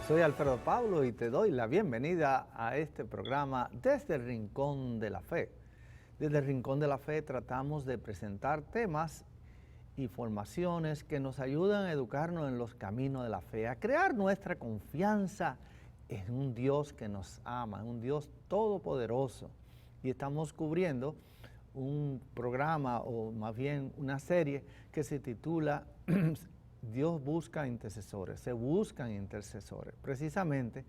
Soy Alfredo Pablo y te doy la bienvenida a este programa desde el Rincón de la Fe. Desde el Rincón de la Fe tratamos de presentar temas y formaciones que nos ayudan a educarnos en los caminos de la fe, a crear nuestra confianza en un Dios que nos ama, en un Dios todopoderoso. Y estamos cubriendo un programa, o más bien una serie, que se titula Dios busca intercesores, se buscan intercesores, precisamente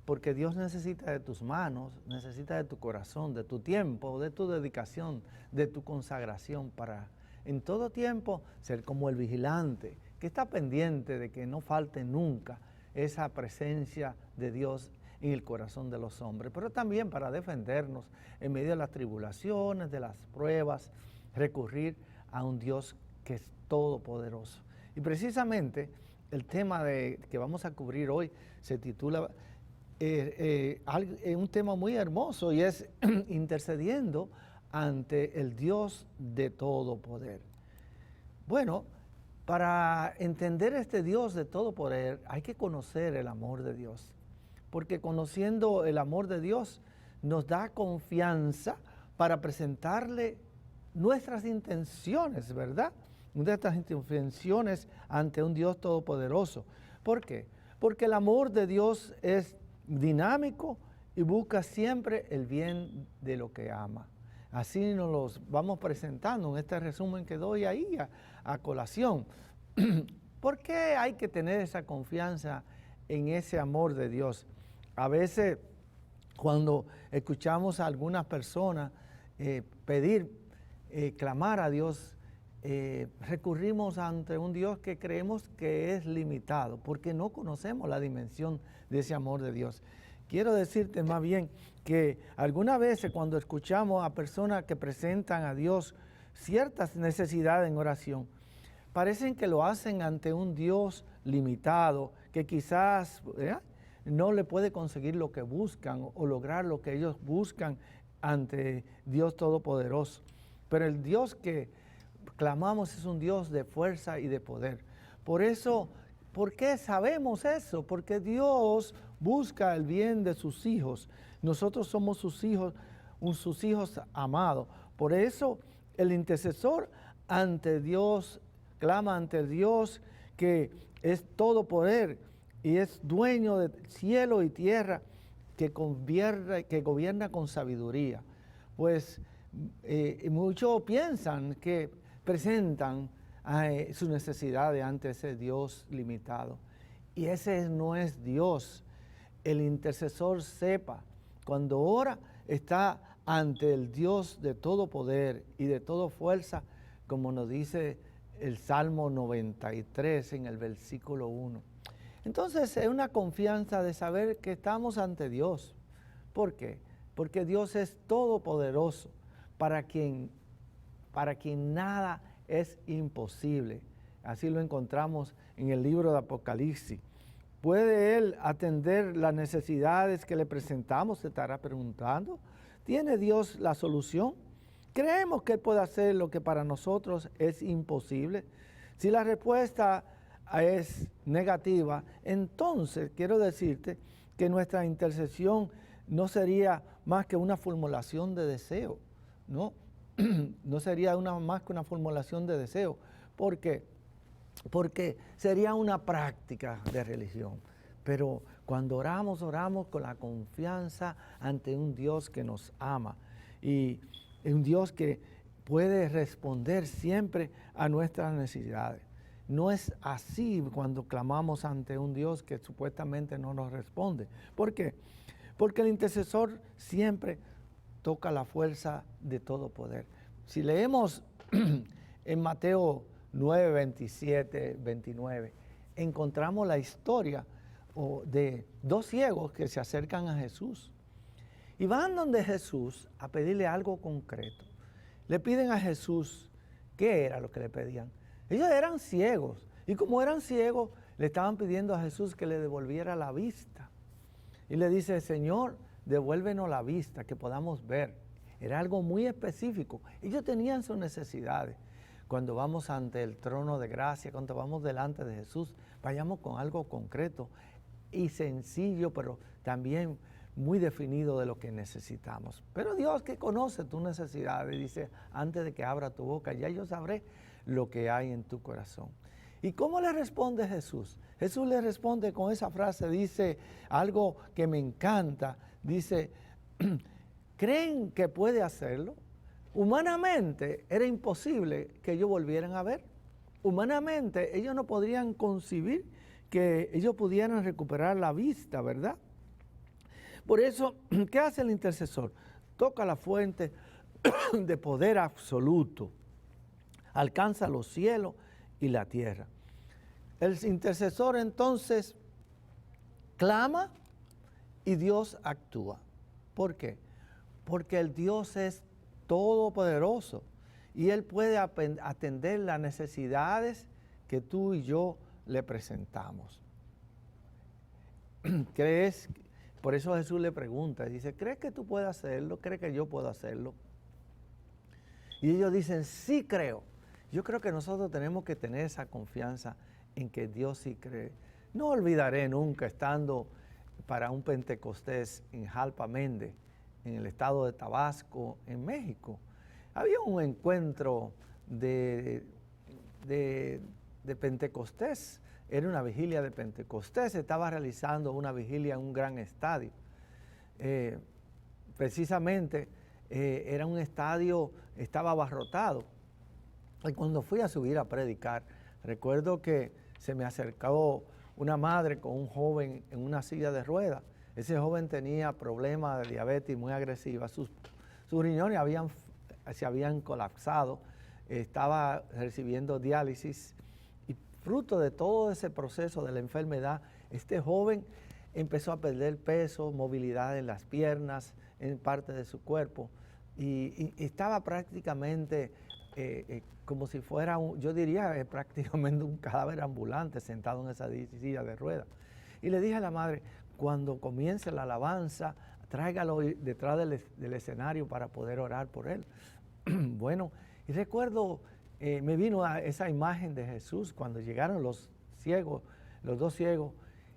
porque Dios necesita de tus manos, necesita de tu corazón, de tu tiempo, de tu dedicación, de tu consagración para en todo tiempo ser como el vigilante, que está pendiente de que no falte nunca esa presencia de Dios en el corazón de los hombres, pero también para defendernos en medio de las tribulaciones, de las pruebas, recurrir a un Dios que es todopoderoso. Y precisamente el tema que vamos a cubrir hoy se titula un tema muy hermoso, y es intercediendo ante el Dios de todo poder. Bueno, para entender este Dios de todo poder hay que conocer el amor de Dios, porque conociendo el amor de Dios nos da confianza para presentarle nuestras intenciones, ¿verdad? Nuestras intenciones ante un Dios todopoderoso. ¿Por qué? Porque el amor de Dios es dinámico y busca siempre el bien de lo que ama. Así nos los vamos presentando en este resumen que doy ahí a colación. ¿Por qué hay que tener esa confianza en ese amor de Dios? A veces cuando escuchamos a algunas personas clamar a Dios, recurrimos ante un Dios que creemos que es limitado, porque no conocemos la dimensión de ese amor de Dios. Quiero decirte más bien que algunas veces cuando escuchamos a personas que presentan a Dios ciertas necesidades en oración, parecen que lo hacen ante un Dios limitado, que quizás no le puede conseguir lo que buscan o lograr lo que ellos buscan ante Dios Todopoderoso. Pero el Dios que clamamos es un Dios de fuerza y de poder. Por eso, ¿por qué sabemos eso? Porque Dios busca el bien de sus hijos. Nosotros somos sus hijos amados. Por eso el intercesor ante Dios clama ante Dios que es todo poder y es dueño de cielo y tierra, que gobierna con sabiduría. Pues muchos piensan que presentan sus necesidades ante ese Dios limitado. Y ese no es Dios. El intercesor sepa, cuando ora, está ante el Dios de todo poder y de toda fuerza, como nos dice el Salmo 93 en el versículo 1. Entonces es una confianza de saber que estamos ante Dios. ¿Por qué? Porque Dios es todopoderoso, para quien nada es imposible. Así lo encontramos en el libro de Apocalipsis. ¿Puede Él atender las necesidades que le presentamos? Se estará preguntando. ¿Tiene Dios la solución? ¿Creemos que Él puede hacer lo que para nosotros es imposible? Si la respuesta es negativa, entonces quiero decirte que nuestra intercesión no sería más que una formulación de deseo, ¿no? No sería más que una formulación de deseo. ¿Por qué? Porque sería una práctica de religión. Pero cuando oramos con la confianza ante un Dios que nos ama y un Dios que puede responder siempre a nuestras necesidades. No es así cuando clamamos ante un Dios que supuestamente no nos responde. ¿Por qué? Porque el intercesor siempre toca la fuerza de todo poder. Si leemos en Mateo 9, 27, 29, encontramos la historia de dos ciegos que se acercan a Jesús. Y van donde Jesús a pedirle algo concreto. Le piden a Jesús, ¿qué era lo que le pedían? Ellos eran ciegos, y como eran ciegos, le estaban pidiendo a Jesús que le devolviera la vista. Y le dice, Señor, devuélvenos la vista, que podamos ver. Era algo muy específico. Ellos tenían sus necesidades. Cuando vamos ante el trono de gracia, cuando vamos delante de Jesús, vayamos con algo concreto. y sencillo, pero también muy definido de lo que necesitamos. Pero Dios, que conoce tus necesidades, dice, antes de que abra tu boca, ya yo sabré lo que hay en tu corazón. ¿Y cómo le responde Jesús? Jesús le responde con esa frase, dice algo que me encanta, dice, ¿creen que puede hacerlo? Humanamente era imposible que ellos volvieran a ver. Humanamente ellos no podrían concebir que ellos pudieran recuperar la vista, ¿verdad? Por eso, ¿qué hace el intercesor? Toca la fuente de poder absoluto, alcanza los cielos y la tierra. El intercesor entonces clama y Dios actúa. ¿Por qué? Porque el Dios es todopoderoso y Él puede atender las necesidades que tú y yo le presentamos. ¿Crees? Por eso Jesús le pregunta, dice, ¿crees que tú puedes hacerlo? ¿Crees que yo puedo hacerlo? Y ellos dicen, sí creo. Yo creo que nosotros tenemos que tener esa confianza en que Dios sí cree. No olvidaré nunca estando para un Pentecostés en Jalpa Méndez, en el estado de Tabasco, en México. Había un encuentro de Pentecostés. Era una vigilia de Pentecostés, se estaba realizando una vigilia en un gran estadio. Precisamente era un estadio, estaba abarrotado. Y cuando fui a subir a predicar, recuerdo que se me acercó una madre con un joven en una silla de ruedas. Ese joven tenía problemas de diabetes muy agresiva, sus riñones se habían colapsado, estaba recibiendo diálisis. Fruto de todo ese proceso de la enfermedad, este joven empezó a perder peso, movilidad en las piernas, en parte de su cuerpo, y estaba prácticamente como si fuera, yo diría prácticamente un cadáver ambulante sentado en esa silla de ruedas. Y le dije a la madre, cuando comience la alabanza, tráigalo detrás del escenario para poder orar por él. Bueno, y recuerdo, me vino a esa imagen de Jesús cuando llegaron los dos ciegos,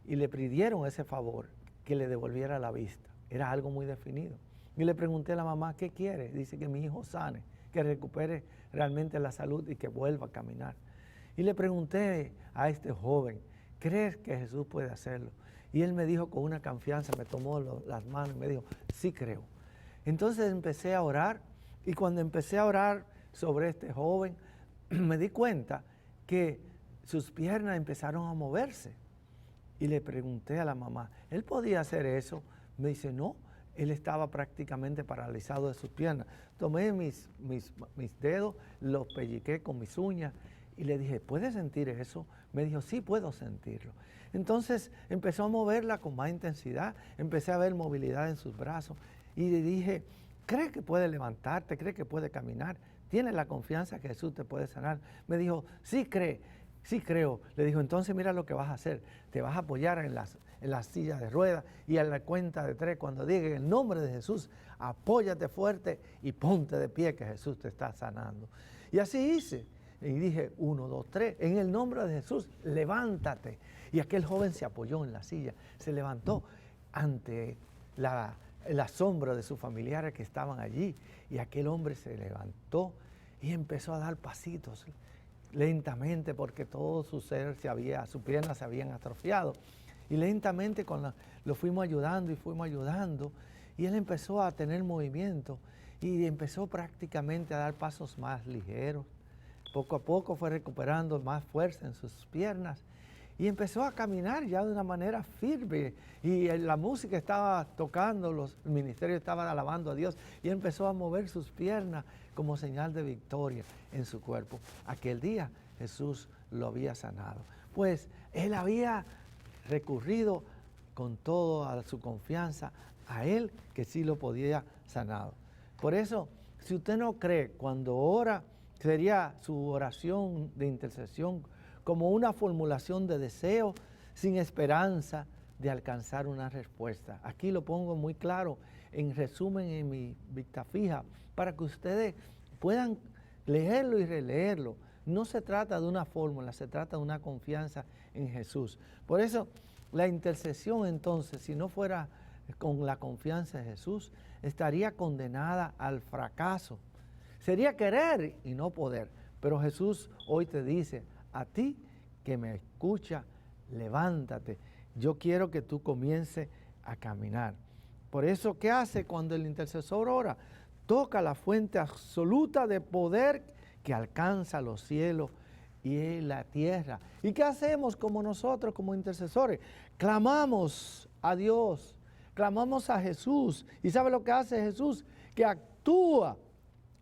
y le pidieron ese favor, que le devolviera la vista. Era algo muy definido. Y le pregunté a la mamá, ¿qué quiere? Dice que mi hijo sane, que recupere realmente la salud y que vuelva a caminar. Y le pregunté a este joven, ¿crees que Jesús puede hacerlo? Y él me dijo con una confianza, me tomó las manos y me dijo, sí creo. Entonces empecé a orar, y cuando empecé a orar sobre este joven, me di cuenta que sus piernas empezaron a moverse. Y le pregunté a la mamá, ¿él podía hacer eso? Me dice, no, él estaba prácticamente paralizado de sus piernas. Tomé mis dedos, los pelliqué con mis uñas y le dije, ¿puedes sentir eso? Me dijo, sí, puedo sentirlo. Entonces empezó a moverla con más intensidad, empecé a ver movilidad en sus brazos y le dije, ¿cree que puede levantarte? ¿Cree que puede caminar? ¿Tienes la confianza que Jesús te puede sanar? Me dijo, sí creo. Le dijo, entonces mira lo que vas a hacer. Te vas a apoyar en las sillas de ruedas y a la cuenta de 3, cuando diga en el nombre de Jesús, apóyate fuerte y ponte de pie que Jesús te está sanando. Y así hice. Y dije, 1, 2, 3, en el nombre de Jesús, levántate. Y aquel joven se apoyó en la silla, se levantó ante el asombro de sus familiares que estaban allí. Y aquel hombre se levantó y empezó a dar pasitos lentamente, porque todo su ser sus piernas se habían atrofiado. Y lentamente lo fuimos ayudando, y él empezó a tener movimiento y empezó prácticamente a dar pasos más ligeros. Poco a poco fue recuperando más fuerza en sus piernas y empezó a caminar ya de una manera firme, y la música estaba tocando, el ministerio estaba alabando a Dios, y empezó a mover sus piernas como señal de victoria en su cuerpo. Aquel día Jesús lo había sanado, pues él había recurrido con toda su confianza a él, que sí lo podía sanar. Por eso, si usted no cree, cuando ora, sería su oración de intercesión como una formulación de deseo sin esperanza de alcanzar una respuesta. Aquí lo pongo muy claro, en resumen en mi vista fija, para que ustedes puedan leerlo y releerlo. No se trata de una fórmula, se trata de una confianza en Jesús. Por eso, La intercesión entonces, si no fuera con la confianza en Jesús, estaría condenada al fracaso. Sería querer y no poder. Pero Jesús hoy te dice, a ti que me escucha, levántate. Yo quiero que tú comiences a caminar. Por eso, ¿qué hace cuando el intercesor ora? Toca la fuente absoluta de poder que alcanza los cielos y la tierra. ¿Y qué hacemos como nosotros, como intercesores? Clamamos a Dios, clamamos a Jesús. ¿Y sabe lo que hace Jesús? Que actúa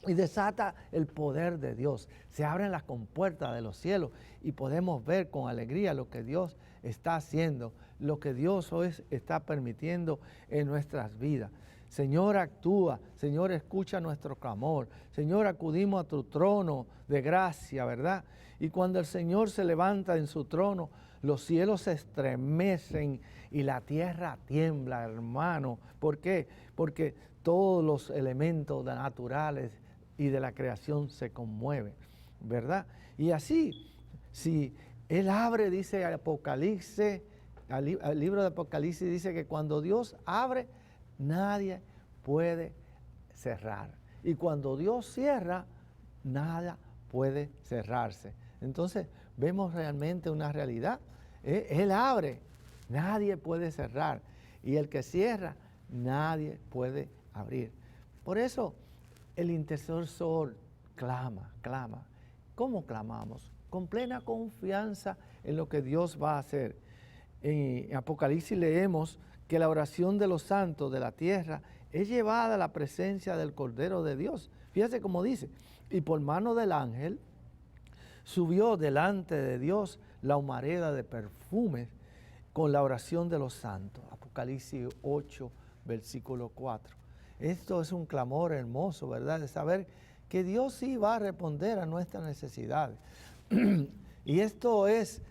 y desata el poder de Dios. Se abren las compuertas de los cielos y podemos ver con alegría lo que Dios está haciendo, lo que Dios hoy está permitiendo en nuestras vidas. Señor, actúa. Señor, escucha nuestro clamor. Señor, acudimos a tu trono de gracia, ¿verdad? Y cuando el Señor se levanta en su trono, los cielos se estremecen y la tierra tiembla, hermano. ¿Por qué? Porque todos los elementos naturales y de la creación se conmueven, ¿verdad? Y así, si Él abre, dice Apocalipsis, el libro de Apocalipsis dice que cuando Dios abre, nadie puede cerrar. Y cuando Dios cierra, nada puede cerrarse. Entonces, vemos realmente una realidad. Él abre, nadie puede cerrar. Y el que cierra, nadie puede abrir. Por eso, el intercesor clama. ¿Cómo clamamos? Con plena confianza en lo que Dios va a hacer. En Apocalipsis leemos que la oración de los santos de la tierra es llevada a la presencia del Cordero de Dios. Fíjese cómo dice, y por mano del ángel subió delante de Dios la humareda de perfumes con la oración de los santos. Apocalipsis 8, versículo 4. Esto es un clamor hermoso, ¿verdad? De saber que Dios sí va a responder a nuestras necesidades. Y esto es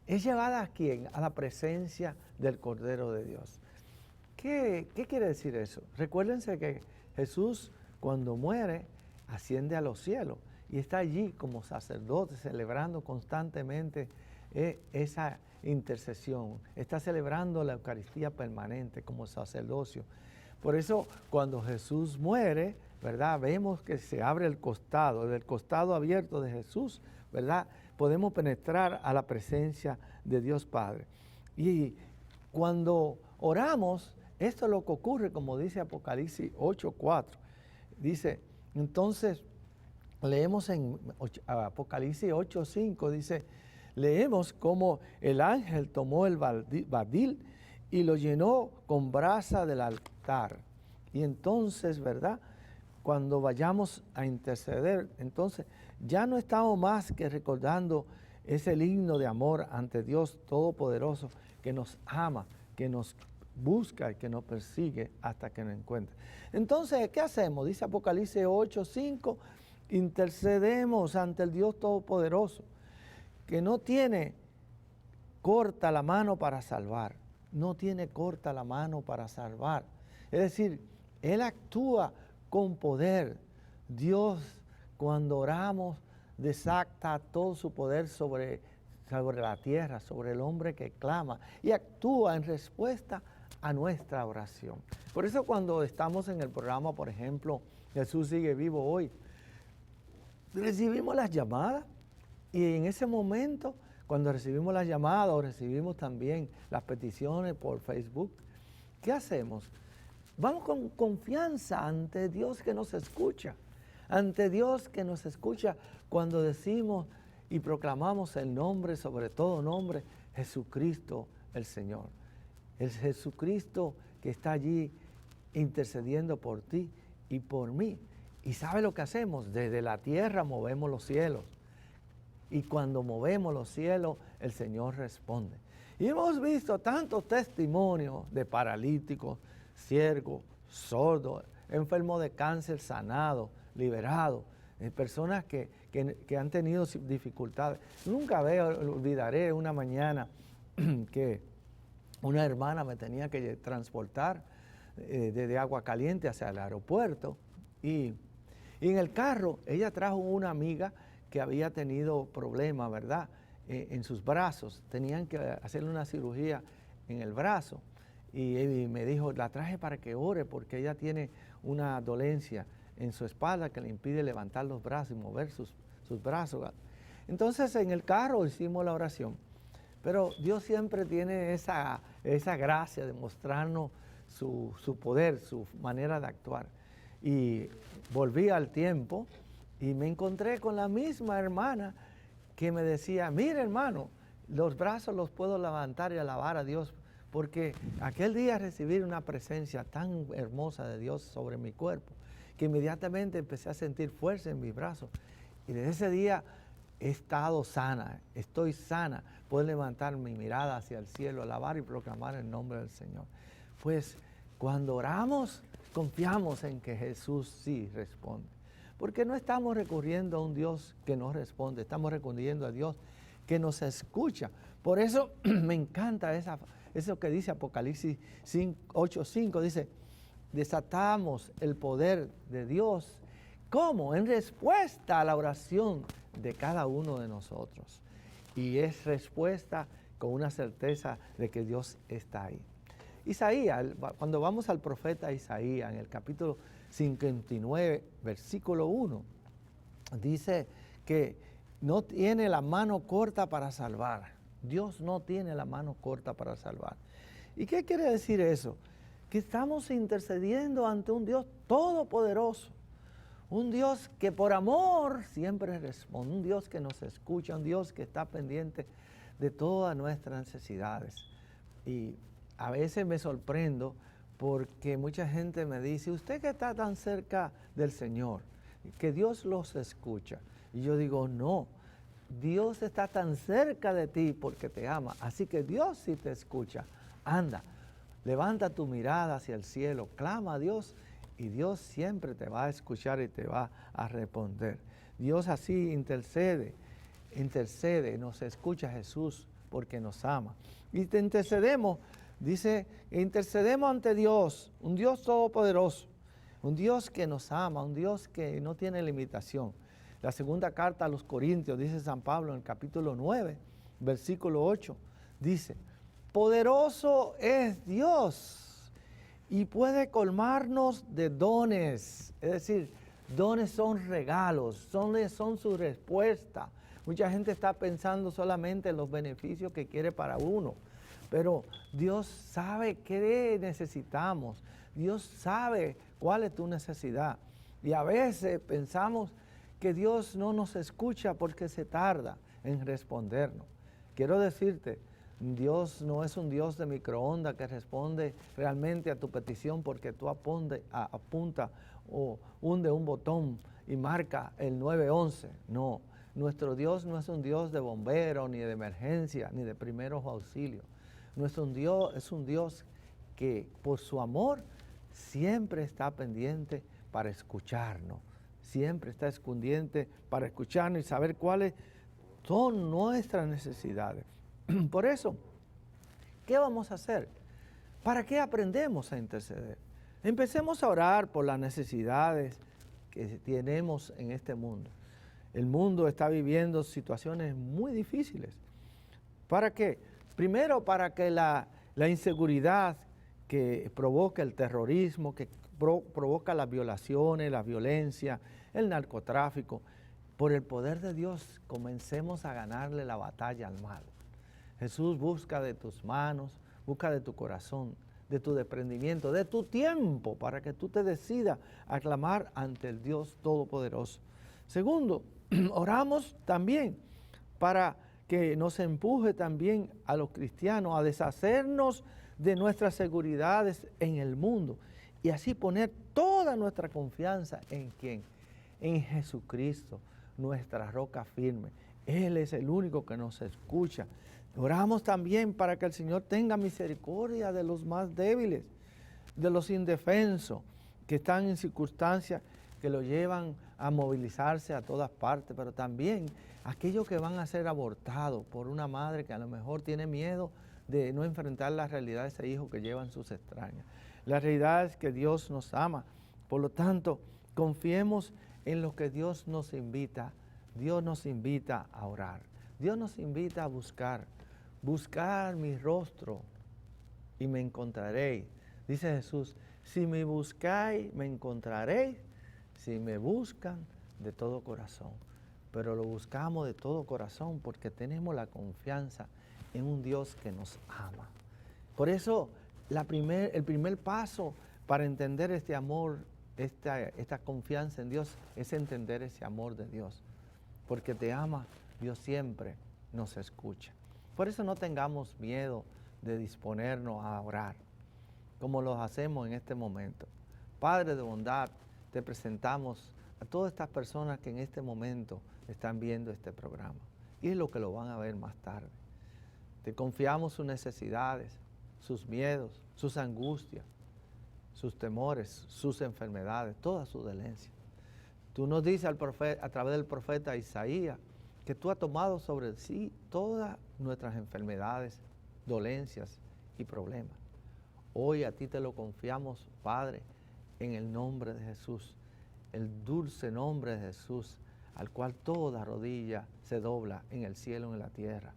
llevada ¿a quién? A la presencia del Cordero de Dios. ¿Qué quiere decir eso? Recuérdense que Jesús, cuando muere, asciende a los cielos y está allí como sacerdote celebrando constantemente esa intercesión. Está celebrando la Eucaristía permanente como sacerdocio. Por eso, cuando Jesús muere, ¿verdad? Vemos que se abre el costado, del costado abierto de Jesús, ¿verdad? Podemos penetrar a la presencia de Dios Padre. Y cuando oramos, esto es lo que ocurre, como dice Apocalipsis 8:4. Dice, entonces, leemos en Apocalipsis 8:5, dice, leemos cómo el ángel tomó el badil y lo llenó con brasa del altar. Y entonces, ¿verdad? Cuando vayamos a interceder, entonces ya no estamos más que recordando ese himno de amor ante Dios Todopoderoso que nos ama, que nos busca y que nos persigue hasta que nos encuentre. Entonces, ¿qué hacemos? Dice Apocalipsis 8:5, intercedemos ante el Dios Todopoderoso, que no tiene corta la mano para salvar, no tiene corta la mano para salvar. Es decir, Él actúa con poder. Dios, cuando oramos, desata todo su poder sobre la tierra, sobre el hombre que clama y actúa en respuesta a nuestra oración. Por eso cuando estamos en el programa, por ejemplo, Jesús sigue vivo hoy, recibimos las llamadas y en ese momento, cuando recibimos las llamadas o recibimos también las peticiones por Facebook, ¿qué hacemos? Vamos con confianza ante Dios que nos escucha, ante Dios que nos escucha cuando decimos y proclamamos el nombre, sobre todo nombre, Jesucristo el Señor. El Jesucristo que está allí intercediendo por ti y por mí. ¿Y sabe lo que hacemos? Desde la tierra movemos los cielos. Y cuando movemos los cielos, el Señor responde. Y hemos visto tantos testimonios de paralíticos, ciegos, sordos, enfermos de cáncer sanados, liberados, personas que han tenido dificultades. Nunca olvidaré una mañana que una hermana me tenía que transportar desde Aguascalientes hacia el aeropuerto y en el carro ella trajo una amiga que había tenido problemas, ¿verdad? En sus brazos, tenían que hacerle una cirugía en el brazo y me dijo, la traje para que ore porque ella tiene una dolencia en su espalda que le impide levantar los brazos y mover sus brazos. Entonces en el carro hicimos la oración, pero Dios siempre tiene esa gracia de mostrarnos su poder, su manera de actuar. Y volví al tiempo y me encontré con la misma hermana que me decía, mire hermano, los brazos los puedo levantar y alabar a Dios, porque aquel día recibí una presencia tan hermosa de Dios sobre mi cuerpo, que inmediatamente empecé a sentir fuerza en mis brazos. Y desde ese día he estado sana, estoy sana, puedo levantar mi mirada hacia el cielo, alabar y proclamar el nombre del Señor. Pues cuando oramos, confiamos en que Jesús sí responde. Porque no estamos recurriendo a un Dios que no responde, estamos recurriendo a Dios que nos escucha. Por eso me encanta eso que dice Apocalipsis 8:5, dice, desatamos el poder de Dios. ¿Cómo? En respuesta a la oración de cada uno de nosotros. Y es respuesta con una certeza de que Dios está ahí. Isaías, cuando vamos al profeta Isaías, en el capítulo 59, versículo 1, dice que no tiene la mano corta para salvar. Dios no tiene la mano corta para salvar. ¿Y qué quiere decir eso? Que estamos intercediendo ante un Dios todopoderoso, un Dios que por amor siempre responde, un Dios que nos escucha, un Dios que está pendiente de todas nuestras necesidades. Y a veces me sorprendo porque mucha gente me dice, usted que está tan cerca del Señor, que Dios los escucha. Y yo digo, no, Dios está tan cerca de ti porque te ama, así que Dios sí te escucha. Anda, levanta tu mirada hacia el cielo, clama a Dios y Dios siempre te va a escuchar y te va a responder. Dios así intercede, nos escucha Jesús porque nos ama. Y te intercedemos, dice, intercedemos ante Dios, un Dios todopoderoso, un Dios que nos ama, un Dios que no tiene limitación. La segunda carta a los Corintios, dice San Pablo en el capítulo 9, versículo 8, dice, poderoso es Dios y puede colmarnos de dones. Es decir, dones son regalos, son su respuesta. Mucha gente está pensando solamente en los beneficios que quiere para uno, pero Dios sabe qué necesitamos. Dios sabe cuál es tu necesidad. Y a veces pensamos que Dios no nos escucha porque se tarda en respondernos. Quiero decirte, Dios no es un Dios de microondas que responde realmente a tu petición porque tú apunta o hunde un botón y marca el 911. No, nuestro Dios no es un Dios de bomberos, ni de emergencia, ni de primeros auxilios. Nuestro Dios es un Dios que por su amor siempre está pendiente para escucharnos. Siempre está pendiente para escucharnos y saber cuáles son nuestras necesidades. Por eso, ¿qué vamos a hacer? ¿Para qué aprendemos a interceder? Empecemos a orar por las necesidades que tenemos en este mundo. El mundo está viviendo situaciones muy difíciles. ¿Para qué? Primero, para que la inseguridad que provoca el terrorismo, que provoca las violaciones, la violencia, el narcotráfico, por el poder de Dios comencemos a ganarle la batalla al mal. Jesús busca de tus manos, busca de tu corazón, de tu desprendimiento, de tu tiempo, para que tú te decidas a clamar ante el Dios Todopoderoso. Segundo, oramos también para que nos empuje también a los cristianos a deshacernos de nuestras seguridades en el mundo y así poner toda nuestra confianza en ¿quién? En Jesucristo, nuestra roca firme. Él es el único que nos escucha. Oramos también para que el Señor tenga misericordia de los más débiles, de los indefensos, que están en circunstancias que lo llevan a movilizarse a todas partes, pero también aquellos que van a ser abortados por una madre que a lo mejor tiene miedo de no enfrentar la realidad de ese hijo que llevan sus extrañas. La realidad es que Dios nos ama, por lo tanto, confiemos en lo que Dios nos invita. Dios nos invita a orar, Dios nos invita a buscar mi rostro, y me encontraréis. Dice Jesús, si me buscáis, me encontraréis, si me buscan de todo corazón. Pero lo buscamos de todo corazón porque tenemos la confianza en un Dios que nos ama. Por eso el primer paso para entender este amor, esta confianza en Dios, es entender ese amor de Dios. Porque te ama, Dios siempre nos escucha. Por eso no tengamos miedo de disponernos a orar, como lo hacemos en este momento. Padre de bondad, te presentamos a todas estas personas que en este momento están viendo este programa y es lo que lo van a ver más tarde. Te confiamos sus necesidades, sus miedos, sus angustias, sus temores, sus enfermedades, todas sus dolencias. Tú nos dices a través del profeta Isaías que tú has tomado sobre sí todas nuestras enfermedades, dolencias y problemas. Hoy a ti te lo confiamos, Padre, en el nombre de Jesús, el dulce nombre de Jesús, al cual toda rodilla se dobla en el cielo y en la tierra.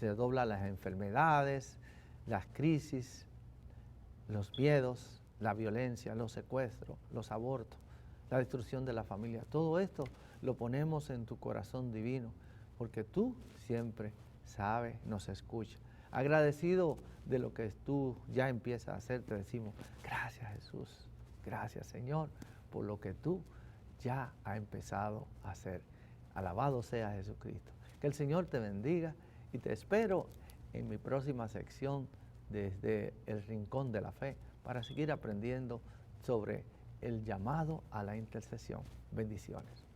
Se doblan las enfermedades, las crisis, los miedos, la violencia, los secuestros, los abortos, la destrucción de la familia. Todo esto lo ponemos en tu corazón divino, porque tú siempre sabes, nos escuchas. Agradecido de lo que tú ya empiezas a hacer, te decimos, gracias Jesús, gracias Señor, por lo que tú ya has empezado a hacer. Alabado sea Jesucristo. Que el Señor te bendiga y te espero en mi próxima sección desde el Rincón de la Fe para seguir aprendiendo sobre el llamado a la intercesión. Bendiciones.